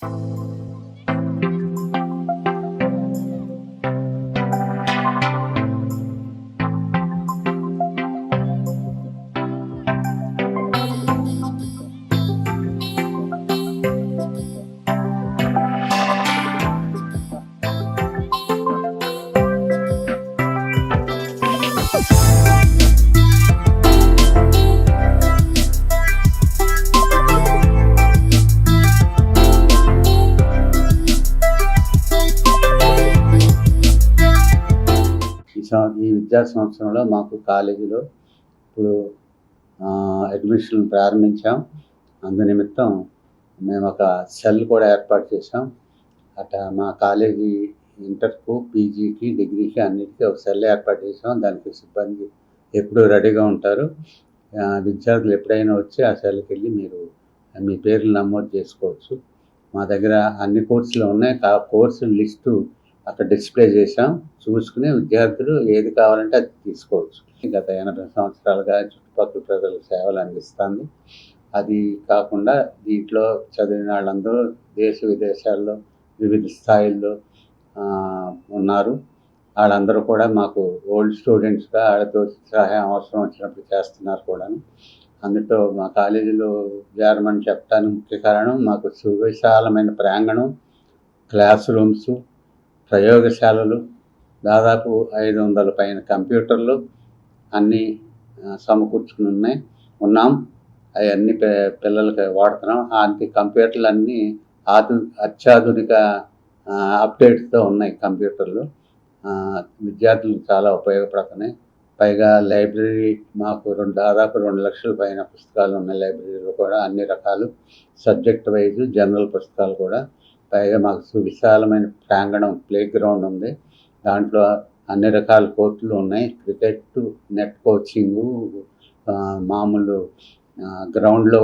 ఈ విద్యా సంవత్సరంలో మాకు కాలేజీలో ఇప్పుడు అడ్మిషన్ ప్రారంభించాం. అందునిమిత్తం మేము ఒక సెల్ కూడా ఏర్పాటు చేసాం. మా కాలేజీ ఇంటర్కు, పీజీకి, డిగ్రీకి అన్నిటికీ ఒక సెల్ ఏర్పాటు చేసాం. దానికి సిబ్బంది ఎప్పుడూ రెడీగా ఉంటారు. విద్యార్థులు ఎప్పుడైనా వచ్చి ఆ సెల్కి వెళ్ళి మీరు మీ పేర్లు నమోదు చేసుకోవచ్చు. మా దగ్గర అన్ని కోర్సులు ఉన్నాయి. ఆ కోర్సుల లిస్టు అక్కడ డిస్ప్లే చేసాం. చూసుకుని విద్యార్థులు ఏది కావాలంటే అది తీసుకోవచ్చు. గత 80 సంవత్సరాలుగా చుట్టుపక్కల ప్రజలకు సేవలు అందిస్తుంది. అది కాకుండా దీంట్లో చదివిన వాళ్ళందరూ దేశ విదేశాల్లో వివిధ స్థాయిల్లో ఉన్నారు. వాళ్ళందరూ కూడా మాకు ఓల్డ్ స్టూడెంట్స్గా వాళ్ళతో సహాయం అవసరం వచ్చినప్పుడు చేస్తున్నారు కూడాను. అందులో మా కాలేజీలో చేరమని చెప్పడానికి ముఖ్య కారణం మాకు సువిశాలమైన ప్రాంగణం, క్లాస్ రూమ్స్, ప్రయోగశాలలు, దాదాపు 500 పైన కంప్యూటర్లు అన్నీ సమకూర్చుకుని ఉన్నాం. అవన్నీ పిల్లలకి వాడుతున్నాం. అన్ని కంప్యూటర్లు అన్నీ అత్యాధునిక అప్డేట్స్తో ఉన్నాయి కంప్యూటర్లు. విద్యార్థులకు చాలా ఉపయోగపడుతున్నాయి. పైగా లైబ్రరీ మాకు దాదాపు 2 లక్షల పైన పుస్తకాలు ఉన్నాయి. లైబ్రరీలో కూడా అన్ని రకాలు సబ్జెక్ట్ వైజ్ జనరల్ పుస్తకాలు కూడా. పైగా మాకు సువిశాలమైన ప్రాంగణం, ప్లే గ్రౌండ్ ఉంది. దాంట్లో అన్ని రకాల కోర్టులు ఉన్నాయి. క్రికెట్, నెట్ కోచింగు, మామూలు గ్రౌండ్లో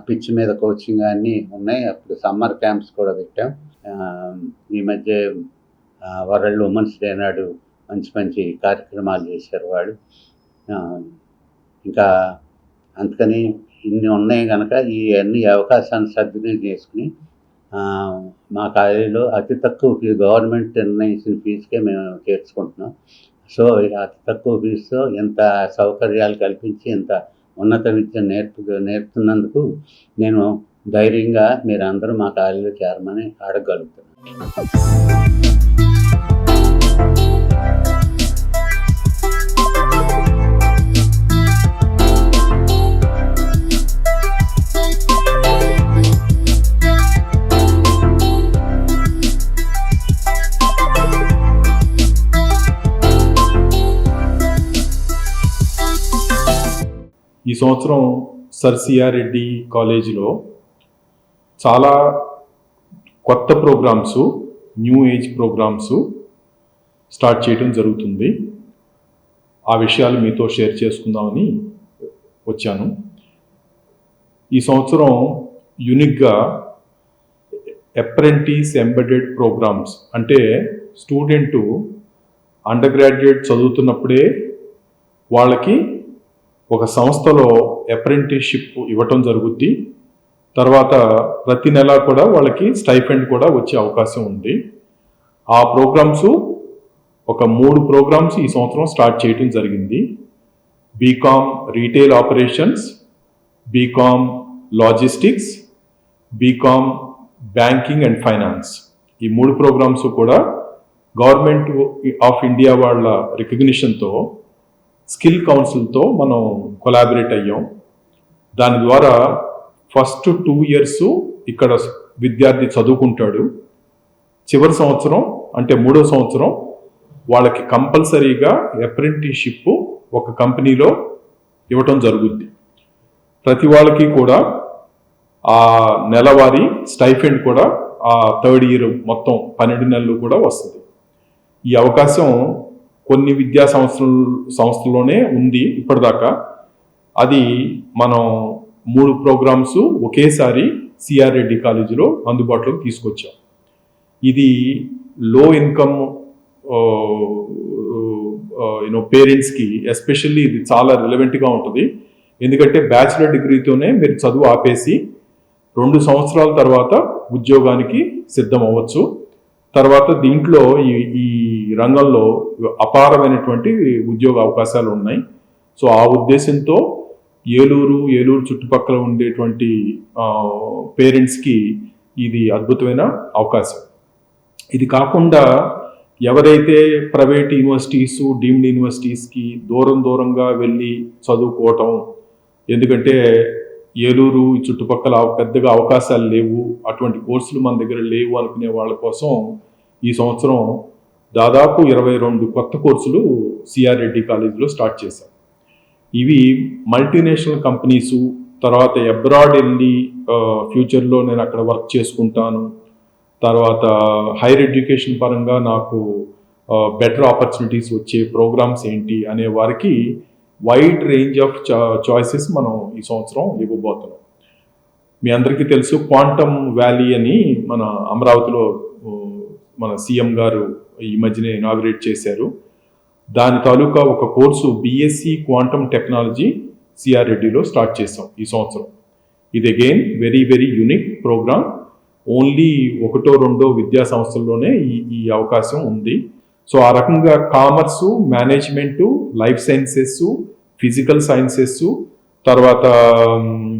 పిచ్ మీద కోచింగ్ అన్నీ ఉన్నాయి. అప్పుడు సమ్మర్ క్యాంప్స్ కూడా పెట్టాం. ఈ మధ్య వరల్డ్ ఉమెన్స్ డే నాడు మంచి కార్యక్రమాలు చేశారు వాళ్ళు. ఇంకా అందుకని ఇన్ని ఉన్నాయి కనుక ఈ అన్ని అవకాశాన్ని సద్వినియోగం చేసుకుని మా కాలేజీలో అతి తక్కువ గవర్నమెంట్ నిర్ణయించిన ఫీజుకే మేము చేర్చుకుంటున్నాం. సో అతి తక్కువ ఫీజుతో ఎంత సౌకర్యాలు కల్పించి ఎంత ఉన్నత విద్య నేర్పుతున్నందుకు నేను ధైర్యంగా మీరు అందరూ మా కాలేజీలో చేరమని అడగగలుగుతున్నాను. ఈ సంవత్సరం సర్ సిఆర్ రెడ్డి కాలేజీలో చాలా కొత్త programmes, new age programmes start చేయడం జరుగుతుంది. ఆ విషయాలు మీతో షేర్ చేసుకుందామని వచ్చాను. ఈ సంవత్సరం యూనిక్గా అప్రెంటిస్ ఎంబెడెడ్ ప్రోగ్రామ్స్, అంటే స్టూడెంటు అండర్ గ్రాడ్యుయేట్ చదువుతున్నప్పుడే వాళ్ళకి ఒక సంస్థలో అప్రెంటిస్షిప్ ఇవ్వటం జరుగుద్ది. తర్వాత ప్రతి నెల కూడా వాళ్ళకి స్టైఫండ్ కూడా వచ్చే అవకాశం ఉంది. ఆ ప్రోగ్రామ్స్ ఒక 3 ప్రోగ్రామ్స్ ఈ సంవత్సరం స్టార్ట్ చేయడం జరిగింది. BCom retail operations, BCom logistics, BCom banking and finance. ఈ 3 ప్రోగ్రామ్స్ కూడా గవర్నమెంట్ ఆఫ్ ఇండియా వాళ్ళ రికగ్నిషన్తో స్కిల్ కౌన్సిల్తో మనం కొలాబరేట్ అయ్యాం. దాని ద్వారా ఫస్ట్ 2 years ఇక్కడ విద్యార్థి చదువుకుంటాడు. చివరి సంవత్సరం అంటే 3వ సంవత్సరం వాళ్ళకి కంపల్సరీగా అప్రెంటిస్షిప్ ఒక కంపెనీలో ఇవ్వటం జరుగుద్ది. ప్రతి వాళ్ళకి కూడా ఆ నెలవారీ స్టైఫండ్ కూడా ఆ 3rd year మొత్తం 12 నెలలు కూడా వస్తుంది. ఈ అవకాశం కొన్ని విద్యా సంస్థల్లోనే ఉంది ఇప్పటిదాకా. అది మనం 3 ప్రోగ్రామ్స్ ఒకేసారి సిఆర్ రెడ్డి కాలేజీలో అందుబాటులోకి తీసుకొచ్చాం. ఇది లో ఇన్కమ్ పేరెంట్స్కి ఎస్పెషల్లీ ఇది చాలా రిలవెంట్గా ఉంటుంది. ఎందుకంటే బ్యాచిలర్ డిగ్రీతోనే మీరు చదువు ఆపేసి 2 సంవత్సరాల తర్వాత ఉద్యోగానికి సిద్ధం అవ్వచ్చు. తర్వాత దీంట్లో ఈ రంగంలో అపారమైనటువంటి ఉద్యోగ అవకాశాలు ఉన్నాయి. సో ఆ ఉద్దేశంతో ఏలూరు చుట్టుపక్కల ఉండేటువంటి పేరెంట్స్కి ఇది అద్భుతమైన అవకాశం. ఇది కాకుండా ఎవరైతే ప్రైవేట్ యూనివర్సిటీస్, డీమ్డ్ యూనివర్సిటీస్కి దూరంగా వెళ్ళి చదువుకోవటం, ఎందుకంటే ఏలూరు చుట్టుపక్కల పెద్దగా అవకాశాలు లేవు, అటువంటి కోర్సులు మన దగ్గర లేవు అనుకునే వాళ్ళ కోసం ఈ సంవత్సరం దాదాపు 22 కొత్త కోర్సులు సిఆర్ రెడ్డి కాలేజీలో స్టార్ట్ చేశాం. ఇవి మల్టీనేషనల్ కంపెనీసు, తర్వాత అబ్రాడ్ వెళ్ళి ఫ్యూచర్లో నేను అక్కడ వర్క్ చేసుకుంటాను, తర్వాత హైయర్ ఎడ్యుకేషన్ పరంగా నాకు బెటర్ ఆపర్చునిటీస్ వచ్చే ప్రోగ్రామ్స్ ఏంటి అనే వారికి వైడ్ రేంజ్ ఆఫ్ చాయిసెస్ మనం ఈ సంవత్సరం ఇవ్వబోతున్నాం. మీ అందరికీ తెలుసు, క్వాంటమ్ వ్యాలీ అని మన అమరావతిలో మన సీఎం గారు ఈ మధ్యనే ఇనాగ్రేట్ చేశారు. దాని తాలూకా ఒక course BSc quantum technology CR రెడ్డిలో స్టార్ట్ చేసాం ఈ సంవత్సరం. ఇది again very unique program. Only 1-2 విద్యా సంస్థల్లోనే ఈ అవకాశం ఉంది. సో ఆ రకంగా commerce, management, life sciences, physical sciences, తర్వాత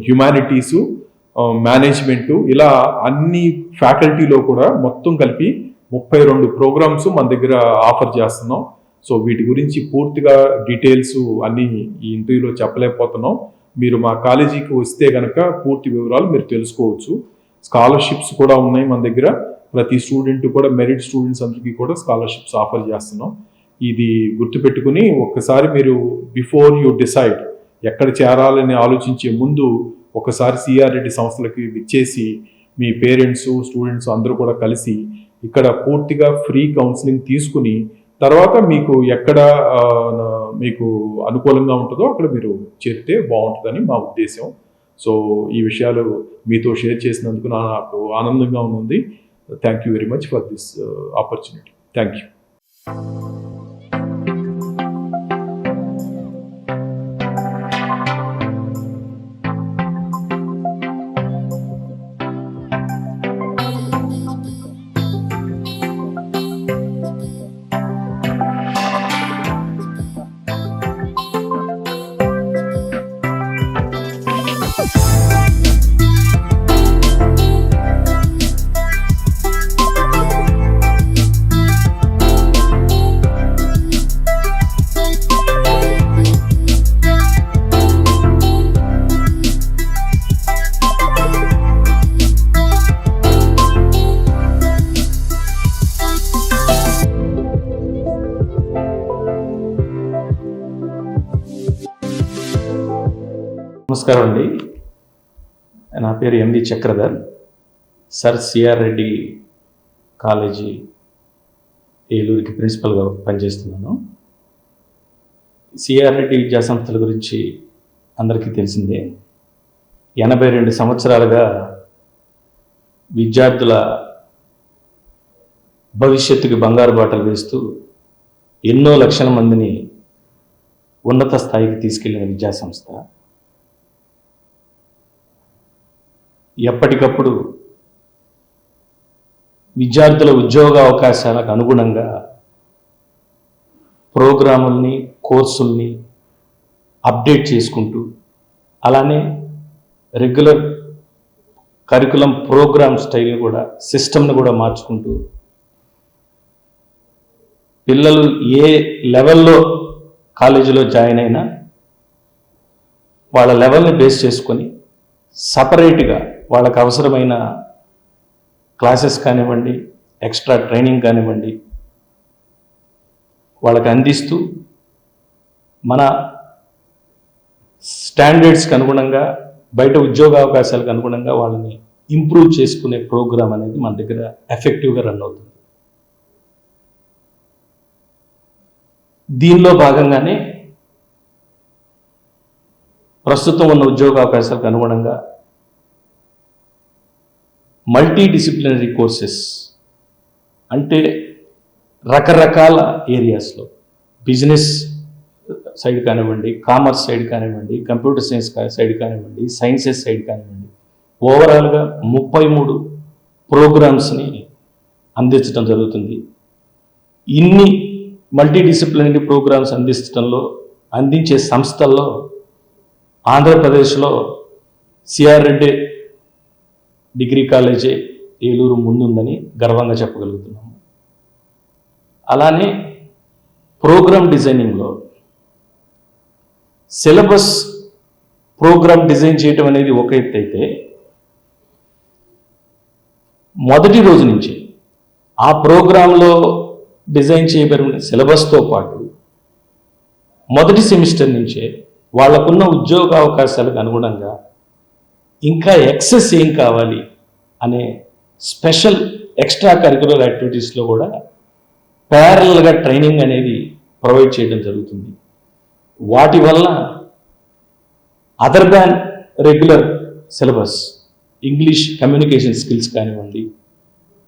హ్యుమానిటీసు, మేనేజ్మెంటు, ఇలా అన్ని ఫ్యాకల్టీలో కూడా మొత్తం కలిపి 32 ప్రోగ్రామ్స్ మన దగ్గర ఆఫర్ చేస్తున్నాం. సో వీటి గురించి పూర్తిగా డీటెయిల్స్ అన్నీ ఈ ఇంటర్వ్యూలో చెప్పలేకపోతున్నాం. మీరు మా కాలేజీకి వస్తే కనుక పూర్తి వివరాలు మీరు తెలుసుకోవచ్చు. స్కాలర్షిప్స్ కూడా ఉన్నాయి మన దగ్గర. ప్రతి స్టూడెంట్ కూడా, మెరిట్ స్టూడెంట్స్ అందరికీ కూడా స్కాలర్షిప్స్ ఆఫర్ చేస్తున్నాం. ఇది గుర్తుపెట్టుకుని ఒక్కసారి మీరు బిఫోర్ యూ డిసైడ్ ఎక్కడ చేరాలని ఆలోచించే ముందు ఒకసారి సిఆర్ రెడ్డి సంస్థలకి విచ్చేసి మీ పేరెంట్స్, స్టూడెంట్స్ అందరూ కూడా కలిసి ఇక్కడ పూర్తిగా ఫ్రీ కౌన్సిలింగ్ తీసుకుని తర్వాత మీకు ఎక్కడ మీకు అనుకూలంగా ఉంటుందో అక్కడ మీరు చేరితే బాగుంటుందని మా ఉద్దేశం. సో ఈ విషయాలు మీతో షేర్ చేసినందుకు నాకు ఆనందంగా ఉంది. Thank you very much for this opportunity. Thank you. నమస్కారం అండి, నా పేరు MD Chakradhar. Sir CR Reddy college ఏలూరుకి ప్రిన్సిపల్గా పనిచేస్తున్నాను. సిఆర్ రెడ్డి విద్యా సంస్థల గురించి అందరికీ తెలిసిందే. 82 సంవత్సరాలుగా విద్యార్థుల భవిష్యత్తుకి బంగారు బాటలు వేస్తూ ఎన్నో లక్షల మందిని ఉన్నత స్థాయికి తీసుకెళ్లిన విద్యా సంస్థ. ఎప్పటికప్పుడు విద్యార్థుల ఉద్యోగ అవకాశాలకు అనుగుణంగా ప్రోగ్రాముల్ని, కోర్సుల్ని అప్డేట్ చేసుకుంటూ, అలానే రెగ్యులర్ కరికులం ప్రోగ్రామ్ స్టైల్ని కూడా, సిస్టమ్ని కూడా మార్చుకుంటూ పిల్లలు ఏ లెవెల్లో కాలేజీలో జాయిన్ అయినా వాళ్ళ లెవెల్ని బేస్ చేసుకొని సపరేట్గా వాళ్ళకు అవసరమైన క్లాసెస్ కానివ్వండి, ఎక్స్ట్రా ట్రైనింగ్ కానివ్వండి వాళ్ళకి అందిస్తూ మన స్టాండర్డ్స్కి అనుగుణంగా, బయట ఉద్యోగ అవకాశాలకు అనుగుణంగా వాళ్ళని ఇంప్రూవ్ చేసుకునే ప్రోగ్రామ్ అనేది మన దగ్గర ఎఫెక్టివ్గా రన్ అవుతుంది. దీనిలో భాగంగానే ప్రస్తుతం ఉన్న ఉద్యోగ అవకాశాలకు అనుగుణంగా మల్టీ డిసిప్లినరీ కోర్సెస్, అంటే రకరకాల ఏరియాస్లో, బిజినెస్ సైడ్ కానివ్వండి, కామర్స్ సైడ్ కానివ్వండి, కంప్యూటర్ సైన్స్ సైడ్ కానివ్వండి, సైన్సెస్ సైడ్ కానివ్వండి, ఓవరాల్గా 33 ప్రోగ్రామ్స్ని అందించడం జరుగుతుంది. ఇన్ని మల్టీడిసిప్లినరీ ప్రోగ్రామ్స్ అందించే సంస్థల్లో ఆంధ్రప్రదేశ్లో CR Reddy degree college Eluru ముందుందని గర్వంగా చెప్పగలుగుతున్నాము. అలానే ప్రోగ్రామ్ డిజైనింగ్లో సిలబస్ ప్రోగ్రామ్ డిజైన్ చేయటం అనేది ఒక ఎత్తు అయితే, మొదటి రోజు నుంచి ఆ ప్రోగ్రాంలో డిజైన్ చేయబడిన సిలబస్తో పాటు మొదటి సెమిస్టర్ నుంచే వాళ్ళకున్న ఉద్యోగ అవకాశాలకు అనుగుణంగా ఇంకా ఎక్సెస్ ఏం కావాలి అనే స్పెషల్ ఎక్స్ట్రా కరిక్యులర్ యాక్టివిటీస్లో కూడా ప్యారలల్గా ట్రైనింగ్ అనేది ప్రొవైడ్ చేయడం జరుగుతుంది. వాటి వల్ల other than regular syllabus English communication skills కానివ్వండి,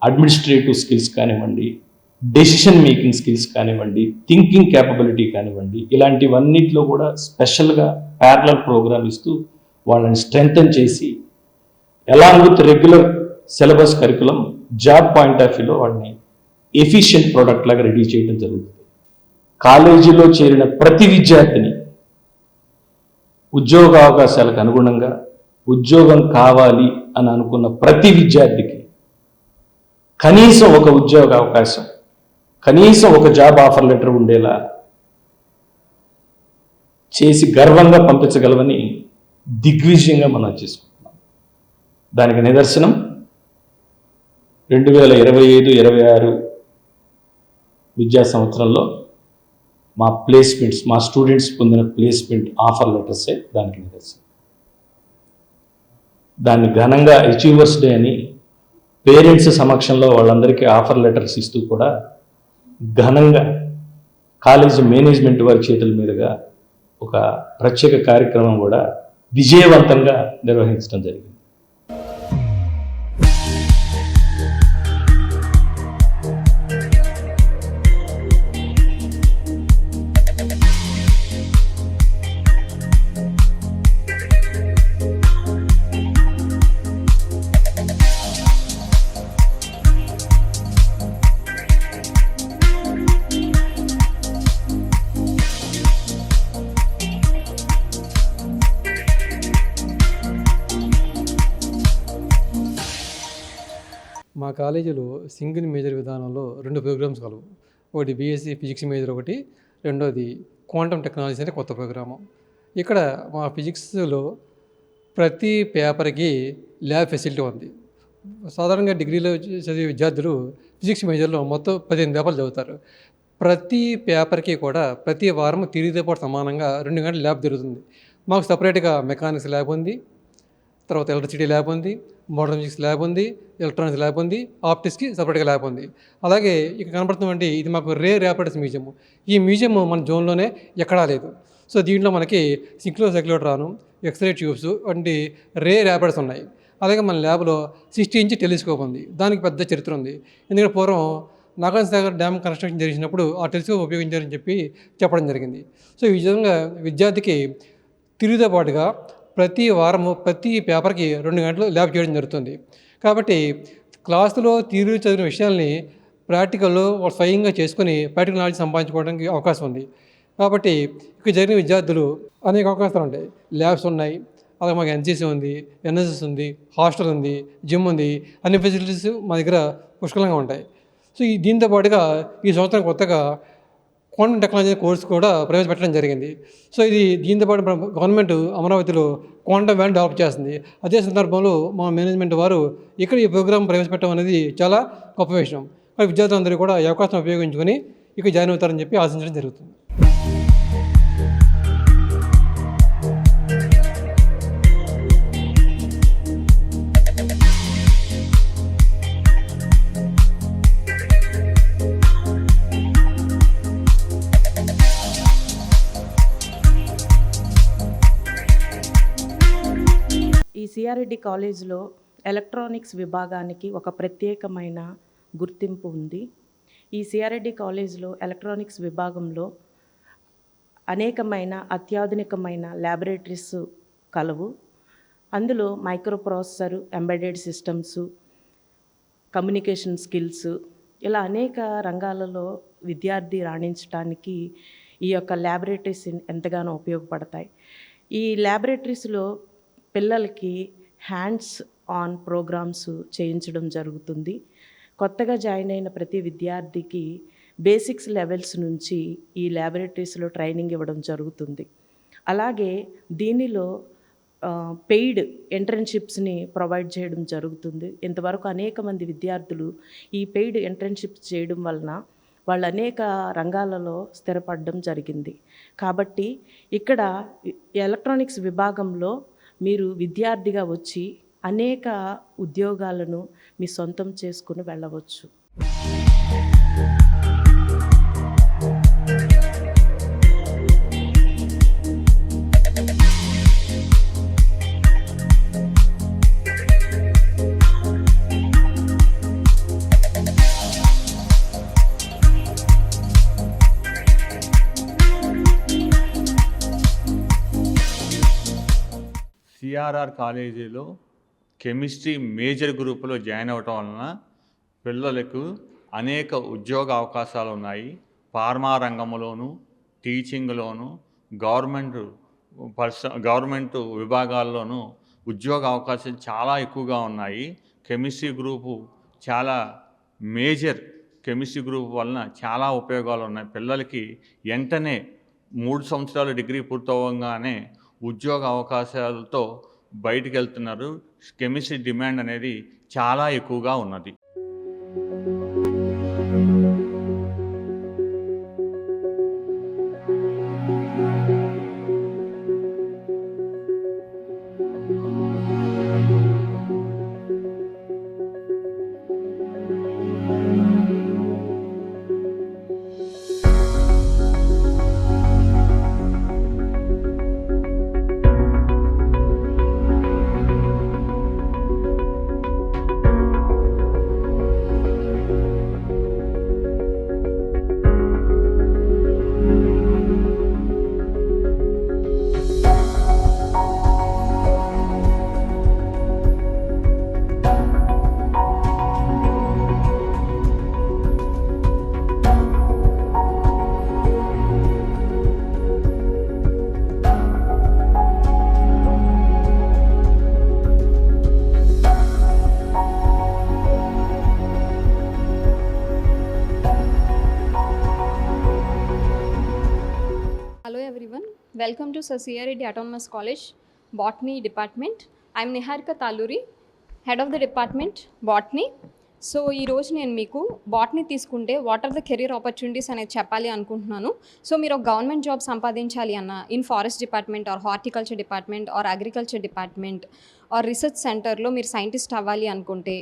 అడ్మినిస్ట్రేటివ్ స్కిల్స్ కానివ్వండి, డెసిషన్ మేకింగ్ స్కిల్స్ కానివ్వండి, థింకింగ్ క్యాపబిలిటీ కానివ్వండి, ఇలాంటివన్నిటిలో కూడా స్పెషల్గా ప్యారలల్ ప్రోగ్రామ్ ఇస్తూ వాళ్ళని స్ట్రెంగ్తన్ చేసి along with regular syllabus curriculum job point of వ్యూలో వాళ్ళని ఎఫిషియెంట్ ప్రోడక్ట్ లాగా రెడీ చేయడం జరుగుతుంది. కాలేజీలో చేరిన ప్రతి విద్యార్థిని ఉద్యోగ అవకాశాలకు అనుగుణంగా ఉద్యోగం కావాలి అని అనుకున్న ప్రతి విద్యార్థికి కనీసం ఒక ఉద్యోగ అవకాశం, కనీసం ఒక జాబ్ ఆఫర్ లెటర్ ఉండేలా చేసి గర్వంగా పంపించగలవని దిగ్విజయంగా మనం చేసుకుంటున్నాం. దానికి నిదర్శనం 2025-26 విద్యా సంవత్సరంలో మా ప్లేస్మెంట్స్, మా స్టూడెంట్స్ పొందిన ప్లేస్మెంట్ ఆఫర్ లెటర్సే దానికి నిదర్శనం. దాన్ని ఘనంగా అచీవర్స్ డే అని పేరెంట్స్ సమక్షంలో వాళ్ళందరికీ ఆఫర్ లెటర్స్ ఇస్తూ కూడా ఘనంగా కాలేజీ మేనేజ్మెంట్ వారి చేతుల మీదుగా ఒక ప్రత్యేక కార్యక్రమం కూడా విజయవంతంగా నిర్వహించడం జరిగింది. మా కాలేజీలో సింగిల్ మేజర్ విధానంలో 2 ప్రోగ్రామ్స్ కలవు. ఒకటి బీఎస్సీ ఫిజిక్స్ మేజర్, ఒకటి రెండోది క్వాంటమ్ టెక్నాలజీస్ అనే కొత్త ప్రోగ్రాము. ఇక్కడ మా ఫిజిక్స్లో ప్రతి పేపర్కి ల్యాబ్ ఫెసిలిటీ ఉంది. సాధారణంగా డిగ్రీలో చదివే విద్యార్థులు ఫిజిక్స్ మేజర్లో మొత్తం 15 పేపర్లు చదువుతారు. ప్రతి పేపర్కి కూడా ప్రతి వారం థియరీతో పాటు సమానంగా 2 గంటల ల్యాబ్ జరుగుతుంది. మాకు సపరేట్గా మెకానిక్స్ ల్యాబ్ ఉంది, తర్వాత ఎలక్ట్రిసిటీ ల్యాబ్ ఉంది, మోడర్న్ ఫిజిక్స్ ల్యాబ్ ఉంది, ఎలక్ట్రానిక్స్ ల్యాబ్ ఉంది, ఆప్టిక్స్కి సపరేట్గా ల్యాబ్ ఉంది. అలాగే ఇక్కడ కనబడుతున్నటువంటి ఇది మాకు రేర్ యాపరేటర్స్ మ్యూజియం. ఈ మ్యూజియం మన జోన్లోనే ఎక్కడా లేదు. సో దీంట్లో మనకి సింక్రోసైక్లోట్రాను, ఎక్స్రే ట్యూబ్స్ వంటి రేర్ యాపరేటర్స్ ఉన్నాయి. అలాగే మన ల్యాబ్లో 60 ఇంచ్ టెలిస్కోప్ ఉంది. దానికి పెద్ద చరిత్ర ఉంది. ఎందుకంటే పూర్వం నాగార్జున సాగర్ డ్యామ్ కన్స్ట్రక్షన్ జరిగినప్పుడు ఆ టెలిస్కోప్ ఉపయోగించారని చెప్పడం జరిగింది. సో ఈ విధంగా విద్యార్థికి తిరుగుతో పాటుగా ప్రతి వారము ప్రతి పేపర్కి 2 గంటలు ల్యాబ్ చేయడం జరుగుతుంది. కాబట్టి క్లాసులో థియరీ చదివిన విషయాల్ని ప్రాక్టికల్లో వాళ్ళు స్వయంగా చేసుకొని ప్రాక్టికల్ నాలెడ్జ్ సంపాదించుకోవడానికి అవకాశం ఉంది. కాబట్టి ఇక్కడ జరిగిన విద్యార్థులు అనేక అవకాశాలు ఉంటాయి. ల్యాబ్స్ ఉన్నాయి, అలాగే మాకు ఎన్సీసీ ఉంది, ఎన్ఎస్ఎస్ ఉంది, హాస్టల్ ఉంది, జిమ్ ఉంది, అన్ని ఫెసిలిటీస్ మా దగ్గర పుష్కలంగా ఉంటాయి. సో దీంతో పాటుగా ఈ సంవత్సరం కొత్తగా క్వాంటమ్ టెక్నాలజీ కోర్స్ కూడా ప్రవేశపెట్టడం జరిగింది. సో దీంతో పాటు గవర్నమెంట్ అమరావతిలో క్వాంటమ్ వ్యాన్ డెవలప్ చేస్తుంది. అదే సందర్భంలో మా మేనేజ్మెంట్ వారు ఇక్కడ ఈ ప్రోగ్రాం ప్రవేశపెట్టడం అనేది చాలా గొప్ప విషయం. విద్యార్థులందరూ కూడా ఈ అవకాశం ఉపయోగించుకొని ఇక్కడ జాయిన్ అవుతారని చెప్పి ఆశించడం జరుగుతుంది. ఈ సిఆర్ రెడ్డి కాలేజ్లో ఎలక్ట్రానిక్స్ విభాగానికి ఒక ప్రత్యేకమైన గుర్తింపు ఉంది. ఈ సిఆర్ రెడ్డి కాలేజ్లో ఎలక్ట్రానిక్స్ విభాగంలో అనేకమైన అత్యాధునికమైన ల్యాబొరేటరీస్ కలవు. అందులో micro processor, embedded systems, communication skills ఇలా అనేక రంగాలలో విద్యార్థి రాణించడానికి ఈ యొక్క ల్యాబొరేటరీస్ ఎంతగానో ఉపయోగపడతాయి. ఈ ల్యాబొరేటరీస్లో పిల్లలకి హ్యాండ్స్ ఆన్ ప్రోగ్రామ్స్ చేయించడం జరుగుతుంది. కొత్తగా జాయిన్ అయిన ప్రతి విద్యార్థికి బేసిక్స్ లెవెల్స్ నుంచి ఈ ల్యాబొరేటరీస్లో ట్రైనింగ్ ఇవ్వడం జరుగుతుంది. అలాగే దీనిలో పెయిడ్ ఇంటర్న్షిప్స్ని ప్రొవైడ్ చేయడం జరుగుతుంది. ఇంతవరకు అనేక మంది విద్యార్థులు ఈ పెయిడ్ ఇంటర్న్షిప్స్ చేయడం వలన వాళ్ళు అనేక రంగాలలో స్థిరపడడం జరిగింది. కాబట్టి ఇక్కడ ఎలక్ట్రానిక్స్ విభాగంలో మీరు విద్యార్థిగా వచ్చి అనేక ఉద్యోగాలను మీ సొంతం చేసుకుని వెళ్ళవచ్చు. సిఆర్ఆర్ కాలేజీలో కెమిస్ట్రీ మేజర్ గ్రూపులో జాయిన్ అవ్వటం వలన పిల్లలకు అనేక ఉద్యోగ అవకాశాలు ఉన్నాయి. ఫార్మా రంగంలోను, టీచింగ్లోను, గవర్నమెంట్ విభాగాల్లోనూ ఉద్యోగ అవకాశాలు చాలా ఎక్కువగా ఉన్నాయి. కెమిస్ట్రీ గ్రూపు చాలా మేజర్. కెమిస్ట్రీ గ్రూప్ వలన చాలా ఉపయోగాలు ఉన్నాయి. పిల్లలకి వెంటనే 3 సంవత్సరాలు డిగ్రీ పూర్తవగానే ఉద్యోగ అవకాశాలతో బయటికి వెళ్తున్నారు. కెమిస్ట్రీ డిమాండ్ అనేది చాలా ఎక్కువగా ఉన్నది. Welcome to Sir C.R. Reddy Autonomous College, Botany Department. I am Niharika Taluri, Head of the Department, Botany. So ఈరోజు నేను మీకు బాటనీ తీసుకుంటే what are the career opportunities అనేది చెప్పాలి అనుకుంటున్నాను. సో మీరు ఒక గవర్నమెంట్ జాబ్ సంపాదించాలి అన్న in forest department or horticulture department or agriculture department or research సెంటర్లో మీరు సైంటిస్ట్ అవ్వాలి అనుకుంటే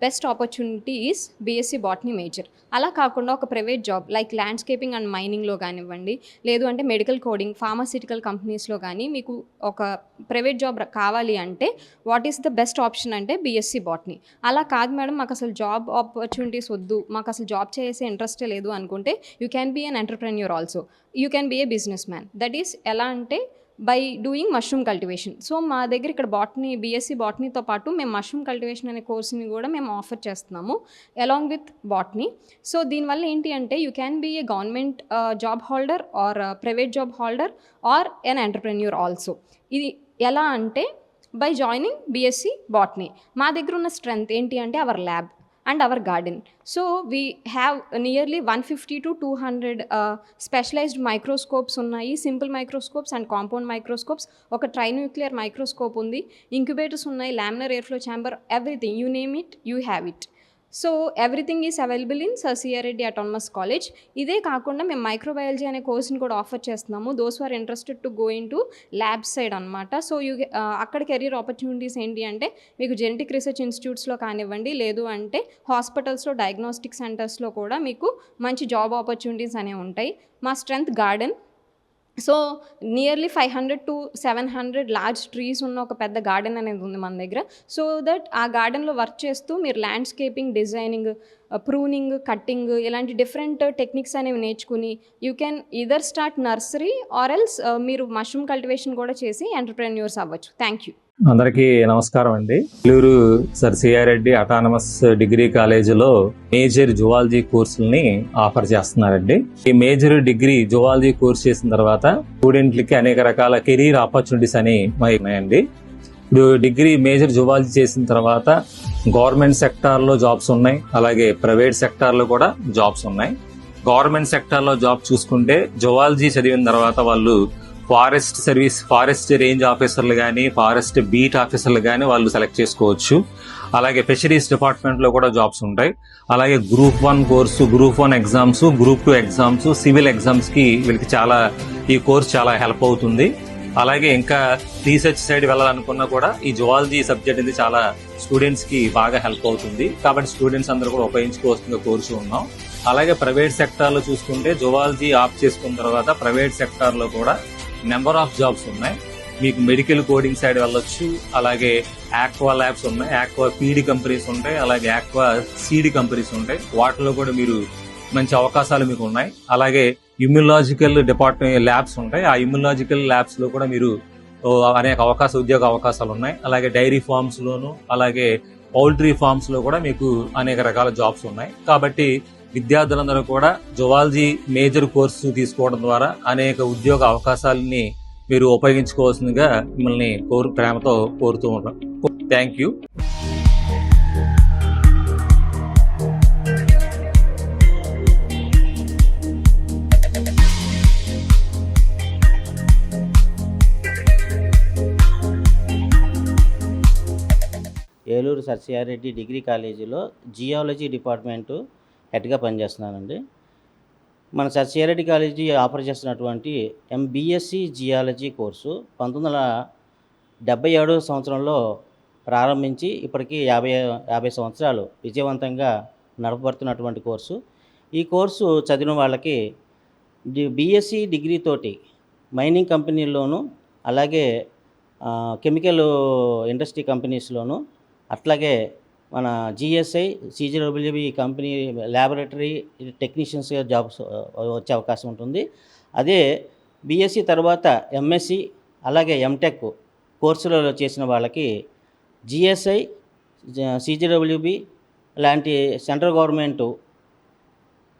best opportunity is BSc botany major. అలా కాకుండా ఒక private job like landscaping and మైనింగ్లో కానివ్వండి, లేదు అంటే మెడికల్ కోడింగ్, ఫార్మాసిటికల్ కంపెనీస్లో కానీ మీకు ఒక ప్రైవేట్ జాబ్ కావాలి అంటే what is the best option అంటే బీఎస్సీ బాటనీ. అలా కాదు మేడం మాకు అసలు జాబ్ ఆపర్చునిటీస్ వద్దు, మాకు అసలు జాబ్ చేసే ఇంట్రెస్టే లేదు అనుకుంటే you can be an entrepreneur also, you can be a business man. That is ఎలా అంటే by doing mushroom cultivation. So మా దగ్గర ఇక్కడ బాటనీ బీఎస్సీ బాటనీతో పాటు మేము మష్రూమ్ కల్టివేషన్ అనే కోర్స్ని కూడా మేము ఆఫర్ చేస్తున్నాము అలాంగ్ విత్ బాటనీ. సో దీనివల్ల ఏంటి అంటే you can be a government job holder or private job holder or an entrepreneur also. ఇది ఎలా అంటే బై జాయినింగ్ బీఎస్సీ బాటనీ. మా దగ్గర ఉన్న స్ట్రెంగ్త్ ఏంటి అంటే our lab and our garden. So we have nearly 150 to 200 specialized microscopes ఉన్నాయి, simple microscopes and compound microscopes, ఒక ట్రైన్యూక్లియర్ మైక్రోస్కోప్ ఉంది, ఇంక్యుబేటర్స్ ఉన్నాయి, laminar air flow chamber, everything you name it you have it. So everything is available in sir CR Reddy autonomous college. ఇదే కాకుండా మేము microbiology అనే కోర్స్ని కూడా ఆఫర్ చేస్తున్నాము. Those are interested to go in to lab side అనమాట. So అక్కడ career opportunities ఏంటి అంటే మీకు జెనెటిక్ రీసెర్చ్ ఇన్స్టిట్యూట్స్లో కానివ్వండి, లేదు అంటే హాస్పిటల్స్లో, డయాగ్నోస్టిక్ సెంటర్స్లో కూడా మీకు మంచి జాబ్ ఆపర్చునిటీస్ అనేవి ఉంటాయి. మా strength garden. So nearly 500 to 700 large trees ఉన్న ఒక పెద్ద గార్డెన్ అనేది ఉంది మన దగ్గర. సో దట్ ఆ గార్డెన్లో వర్క్ చేస్తూ మీరు ల్యాండ్స్కేపింగ్, డిజైనింగ్, ప్రూనింగ్, కట్టింగ్ ఇలాంటి డిఫరెంట్ టెక్నిక్స్ అనేవి నేర్చుకుని you can either start nursery or else మీరు మష్రూమ్ కల్టివేషన్ కూడా చేసి ఎంటర్ప్రెన్యూర్స్ అవ్వచ్చు. Thank you. అందరికీ నమస్కారం అండి. Eluru sir CR Reddy autonomous degree కాలేజీలో మేజర్ జువాలజీ కోర్సుల్ని ఆఫర్ చేస్తున్నారండి. ఈ మేజర్ డిగ్రీ జువాలజీ కోర్స్ చేసిన తర్వాత స్టూడెంట్లకి అనేక రకాల కెరీర్ ఆపర్చునిటీస్ అని ఉన్నాయండి. ఇప్పుడు డిగ్రీ మేజర్ జువాలజీ చేసిన తర్వాత గవర్నమెంట్ సెక్టార్లో జాబ్స్ ఉన్నాయి, అలాగే ప్రైవేట్ సెక్టార్లో కూడా జాబ్స్ ఉన్నాయి. గవర్నమెంట్ సెక్టార్లో జాబ్ చూసుకుంటే జువాలజీ చదివిన తర్వాత వాళ్ళు ఫారెస్ట్ సర్వీస్, ఫారెస్ట్ రేంజ్ ఆఫీసర్లు కానీ, ఫారెస్ట్ బీట్ ఆఫీసర్లు కానీ వాళ్ళు సెలెక్ట్ చేసుకోవచ్చు. అలాగే ఫిషరీస్ డిపార్ట్మెంట్లో కూడా జాబ్స్ ఉంటాయి. అలాగే group 1 course, group 1 exams, group 2 exams, civil ఎగ్జామ్స్కి వీళ్ళకి ఈ కోర్స్ చాలా హెల్ప్ అవుతుంది. అలాగే ఇంకా రీసెర్చ్ సైడ్ వెళ్ళాలనుకున్నా కూడా ఈ జువాలజీ సబ్జెక్ట్ ఇది చాలా స్టూడెంట్స్కి బాగా హెల్ప్ అవుతుంది. కాబట్టి స్టూడెంట్స్ అందరూ కూడా ఉపయోగించుకోవాల్సిన కోర్సు ఉన్నాం. అలాగే ప్రైవేట్ సెక్టార్లో చూసుకుంటే జువాలజీ ఆఫ్ చేసుకున్న తర్వాత ప్రైవేట్ సెక్టార్లో కూడా నెంబర్ ఆఫ్ జాబ్స్ ఉన్నాయి. మీకు మెడికల్ కోడింగ్ సైడ్ వెళ్ళొచ్చు. అలాగే ఆక్వా ల్యాబ్స్ ఉన్నాయి, ఆక్వా పీడి కంపెనీస్ ఉంటాయి, అలాగే ఆక్వా సీడ్ కంపెనీస్ ఉంటాయి. వాటిలో కూడా మీరు మంచి అవకాశాలు మీకు ఉన్నాయి. అలాగే ఇమ్యులాజికల్ డిపార్ట్మెంట్ ల్యాబ్స్ ఉంటాయి. ఆ ఇమ్యులాజికల్ ల్యాబ్స్ లో కూడా మీరు అనేక ఉద్యోగ అవకాశాలు ఉన్నాయి. అలాగే డైరీ ఫార్మ్స్ లోను, అలాగే పౌల్ట్రీ ఫార్మ్స్ లో కూడా మీకు అనేక రకాల జాబ్స్ ఉన్నాయి. కాబట్టి విద్యార్థులందరూ కూడా జువాలజీ మేజర్ కోర్సు తీసుకోవడం ద్వారా అనేక ఉద్యోగ అవకాశాలని మీరు ఉపయోగించుకోవాల్సిందిగా మిమ్మల్ని ప్రేమతో కోరుతూ ఉంటాం. Thank you. Eluru sir CR Reddy degree కాలేజీలో జియాలజీ డిపార్ట్మెంటు హెడ్గా పనిచేస్తున్నానండి. మన sir CR Reddy college offer చేస్తున్నటువంటి ఎంబీఎస్సీ జియాలజీ కోర్సు 1977 సంవత్సరంలో ప్రారంభించి ఇప్పటికీ 50 సంవత్సరాలు విజయవంతంగా నడపబడుతున్నటువంటి కోర్సు. ఈ కోర్సు చదివిన వాళ్ళకి బీఎస్సీ డిగ్రీతోటి మైనింగ్ కంపెనీల్లోనూ, అలాగే కెమికల్ ఇండస్ట్రీ కంపెనీస్లోనూ, అట్లాగే మన జిఎస్ఐ, సిజిడబ్ల్యూబి కంపెనీ ల్యాబొరేటరీ టెక్నీషియన్స్గా జాబ్స్ వచ్చే అవకాశం ఉంటుంది. అదే బీఎస్సీ తర్వాత ఎంఎస్సి, అలాగే ఎంటెక్ కోర్సులలో చేసిన వాళ్ళకి జిఎస్ఐ, సిజిడబ్ల్యూబి లాంటి సెంట్రల్ గవర్నమెంటు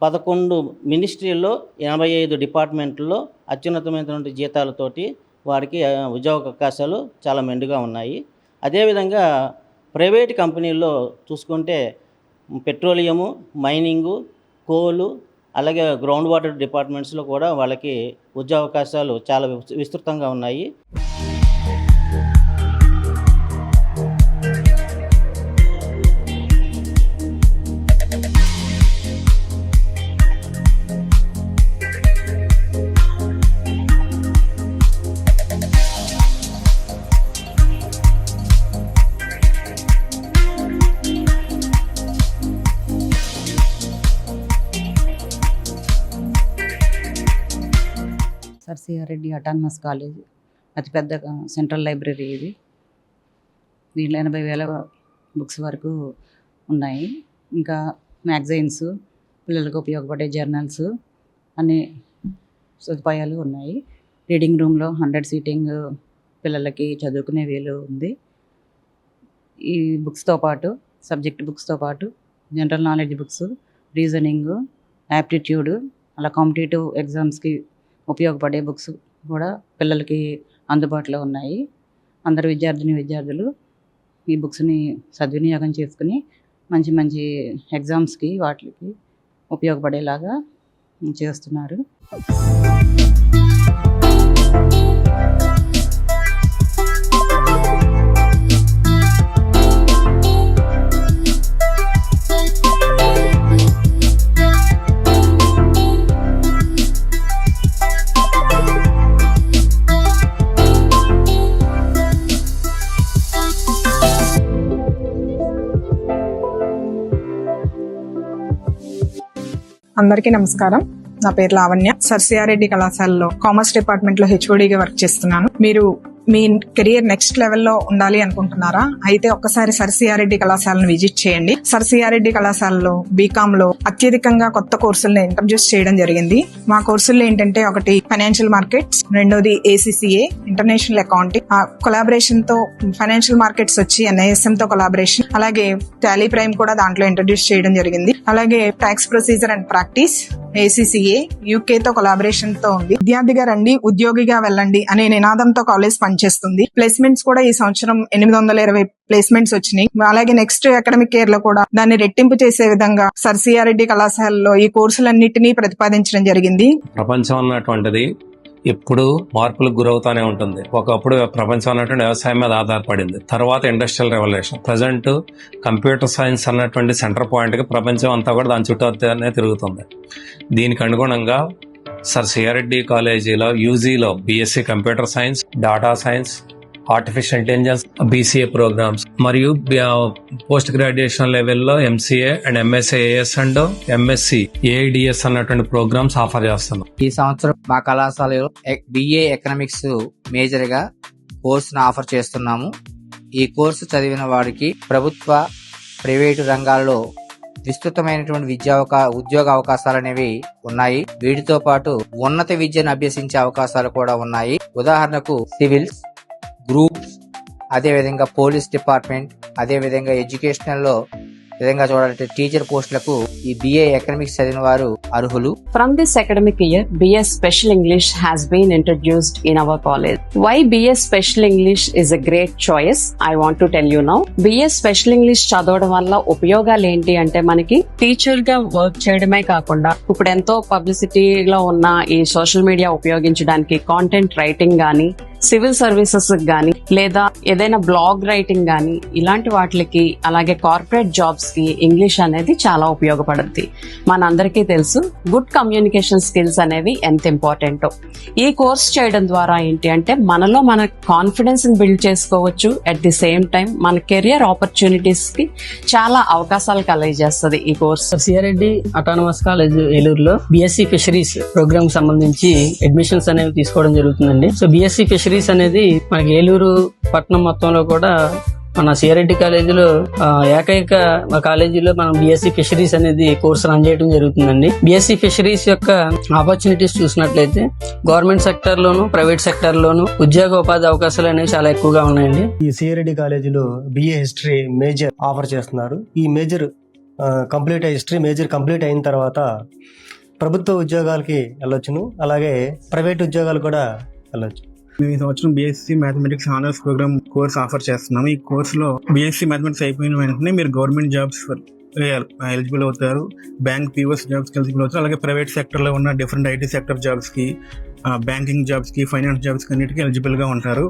11 మినిస్ట్రీల్లో 85 డిపార్ట్మెంట్లో అత్యున్నతమైనటువంటి జీతాలతోటి వారికి ఉద్యోగ అవకాశాలు చాలా మెండుగా ఉన్నాయి. అదేవిధంగా ప్రైవేట్ కంపెనీల్లో చూసుకుంటే పెట్రోలియము, మైనింగు, కోలు, అలాగే గ్రౌండ్ వాటర్ డిపార్ట్మెంట్స్లో కూడా వాళ్ళకి ఉద్యోగ అవకాశాలు చాలా విస్తృతంగా ఉన్నాయి. Sir CR Reddy autonomous college అతిపెద్ద సెంట్రల్ లైబ్రరీ ఇది. దీంట్లో 80,000 బుక్స్ వరకు ఉన్నాయి. ఇంకా మ్యాగజైన్స్, పిల్లలకు ఉపయోగపడే జర్నల్స్, అన్ని సదుపాయాలు ఉన్నాయి. రీడింగ్ రూమ్లో 100 సీటింగ్ పిల్లలకి చదువుకునే వీలు ఉంది. ఈ బుక్స్తో పాటు సబ్జెక్ట్ బుక్స్తో పాటు general knowledge books, reasoning, aptitude, అలా కాంపిటేటివ్ ఎగ్జామ్స్కి ఉపయోగపడే బుక్స్ కూడా పిల్లలకి అందుబాటులో ఉన్నాయి. అందరు విద్యార్థులు ఈ బుక్స్ని సద్వినియోగం చేసుకుని మంచి మంచి ఎగ్జామ్స్కి వాటికి ఉపయోగపడేలాగా చేస్తున్నారు. అందరికీ నమస్కారం. నా పేరు లావణ్య. సర్ సిఆర్ రెడ్డి కళాశాలలో కామర్స్ డిపార్ట్మెంట్లో హెచ్ఓడిగా వర్క్ చేస్తున్నాను. మీరు మీ కెరియర్ నెక్స్ట్ లెవెల్లో ఉండాలి అనుకుంటున్నారా? అయితే ఒక్కసారి సర్ సిఆర్రెడ్డి కళాశాలను విజిట్ చేయండి. సర్ సిఆర్రెడ్డి కళాశాలలో బీకామ్ లో అత్యధికంగా కొత్త కోర్సులను ఇంట్రడ్యూస్ చేయడం జరిగింది. మా కోర్సుల్లో ఏంటంటే ఒకటి ఫైనాన్షియల్ మార్కెట్స్, రెండోది ACCA ఇంటర్నేషనల్ అకౌంటింగ్, కొలాబరేషన్ తో ఫైనాన్షియల్ మార్కెట్స్ వచ్చి NISM తో కొలాబరేషన్, అలాగే టాలీ ప్రైమ్ కూడా దాంట్లో ఇంట్రడ్యూస్ చేయడం జరిగింది. అలాగే talks procedure and practice ACCA UK తో కొలాబరేషన్ తో ఉంది. విద్యార్థిగా రండి, ఉద్యోగిగా వెళ్ళండి అనే నినాదంతో కాలేజ్ పనిచేస్తుంది. ప్లేస్మెంట్స్ కూడా ఈ సంవత్సరం 820 ప్లేస్మెంట్స్ వచ్చినాయి. అలాగే నెక్స్ట్ అకాడమిక్ ఇయర్ లో కూడా దాన్ని రెట్టింపు చేసే విధంగా సర్ సిఆర్రెడ్డి కళాశాలలో ఈ కోర్సులన్నిటినీ ప్రతిపాదించడం జరిగింది. ప్రపంచం అన్నటువంటిది ఎప్పుడు మార్పులకు గురవుతానే ఉంటుంది. ఒకప్పుడు ప్రపంచం అన్నటువంటి వ్యవసాయం మీద ఆధారపడింది, తర్వాత industrial revolution, present computer science అన్నటువంటి సెంటర్ పాయింట్ గా ప్రపంచం అంతా కూడా దాని చుట్టూనే తిరుగుతుంది. దీనికి అనుగుణంగా సర్ సిఆర్రెడ్డి కాలేజీలో యూజీలో BSc computer science, data science, artificial intelligence BCA programmes మరియు పోస్ట్ గ్రాడ్యుయేషన్ లెవెల్లో MCA and MSAAS and MSc AIDS అన్నటువంటి ప్రోగ్రామ్స్ ఆఫర్ చేస్తున్నాం. ఈ సంవత్సరం మా కళాశాలలో BA ఎకనామిక్స్ మేజర్ గా కోర్సును ఆఫర్ చేస్తున్నాము. ఈ కోర్సు చదివిన వారికి ప్రభుత్వ, ప్రైవేటు రంగాల్లో విస్తృతమైనటువంటి ఉద్యోగ అవకాశాలు అనేవి ఉన్నాయి. వీటితో పాటు ఉన్నత విద్యను అభ్యసించే అవకాశాలు కూడా ఉన్నాయి. ఉదాహరణకు సివిల్స్, గ్రూప్స్, అదేవిధంగా పోలీస్ డిపార్ట్మెంట్, అదేవిధంగా ఎడ్యుకేషనల్లో విధంగా చూడాలంటే టీచర్ పోస్టులకు ఈ BA ఎకనామిక్స్ చదివిన వారు అర్హులు. From this academic year, BS Special English has been introduced in our college. Why BS Special English is a great choice? I want to tell you now. BS Special English చదవడం వల్ల ఉపయోగాలు ఏంటి అంటే మనకి teacher గా work చేయడమే కాకుండా ఇప్పుడు ఎంతో పబ్లిసిటీలో ఉన్న ఈ సోషల్ మీడియా ఉపయోగించడానికి కాంటెంట్ రైటింగ్ గానీ, సివిల్ సర్వీసెస్ గానీ, లేదా ఏదైనా బ్లాగ్ రైటింగ్ గానీ ఇలాంటి వాటికి, అలాగే కార్పొరేట్ జాబ్స్ కి ఇంగ్లీష్ అనేది చాలా ఉపయోగపడుద్ది. మనందరికీ తెలుసు గుడ్ కమ్యూనికేషన్ స్కిల్స్ అనేవి ఎంత ఇంపార్టెంటో. ఈ కోర్స్ చేయడం ద్వారా ఏంటి అంటే మనలో మన కాన్ఫిడెన్స్ ని బిల్డ్ చేసుకోవచ్చు. అట్ ది సేమ్ టైం మన కెరియర్ ఆపర్చునిటీస్ కి చాలా అవకాశాలు కలగజేస్తుంది ఈ కోర్స్. సిఆర్రెడ్డి అటానమస్ కాలేజ్ ఏలూరులో BSc ఫిషరీస్ ప్రోగ్రామ్ కి సంబంధించి అడ్మిషన్స్ అనేవి తీసుకోవడం జరుగుతుందండి. సో BSc ఫిషరీస్ అనేది మనకి ఏలూరు పట్టణం మొత్తంలో కూడా మన సిఆర్రెడ్డి కాలేజీలో ఏకైక కాలేజీలో మనం BSc ఫిషరీస్ అనేది కోర్సు రన్ చేయడం జరుగుతుందండి. BSc ఫిషరీస్ యొక్క ఆపర్చునిటీస్ చూసినట్లయితే గవర్నమెంట్ సెక్టర్ లోను, ప్రైవేట్ సెక్టర్ లోను ఉద్యోగ ఉపాధి అవకాశాలు అనేవి చాలా ఎక్కువగా ఉన్నాయండి. ఈ సిఆర్రెడ్డి కాలేజీలో BA హిస్టరీ మేజర్ ఆఫర్ చేస్తున్నారు. ఈ మేజర్ హిస్టరీ మేజర్ కంప్లీట్ అయిన తర్వాత ప్రభుత్వ ఉద్యోగాలకి వెళ్ళొచ్చును, అలాగే ప్రైవేట్ ఉద్యోగాలు కూడా వెళ్ళొచ్చు. మేము ఈ సంవత్సరం BSc mathematics honours programme course offer చేస్తున్నాము. ఈ కోర్సులో BSc మ్యాథమెటిక్స్ అయిపోయిన వెంటనే మీరు గవర్నమెంట్ జాబ్స్ ఎలిజిబుల్ అవుతారు, బ్యాంక్ POS జాబ్స్కి ఎలిజిబుల్ అవుతారు, అలాగే ప్రైవేట్ సెక్టర్లో ఉన్న డిఫరెంట్ IT సెక్టర్ జాబ్స్కి, బ్యాంకింగ్ జాబ్స్కి, ఫైనాన్స్ జాబ్స్కి అన్నిటికీ ఎలిజిబుల్గా ఉంటారు.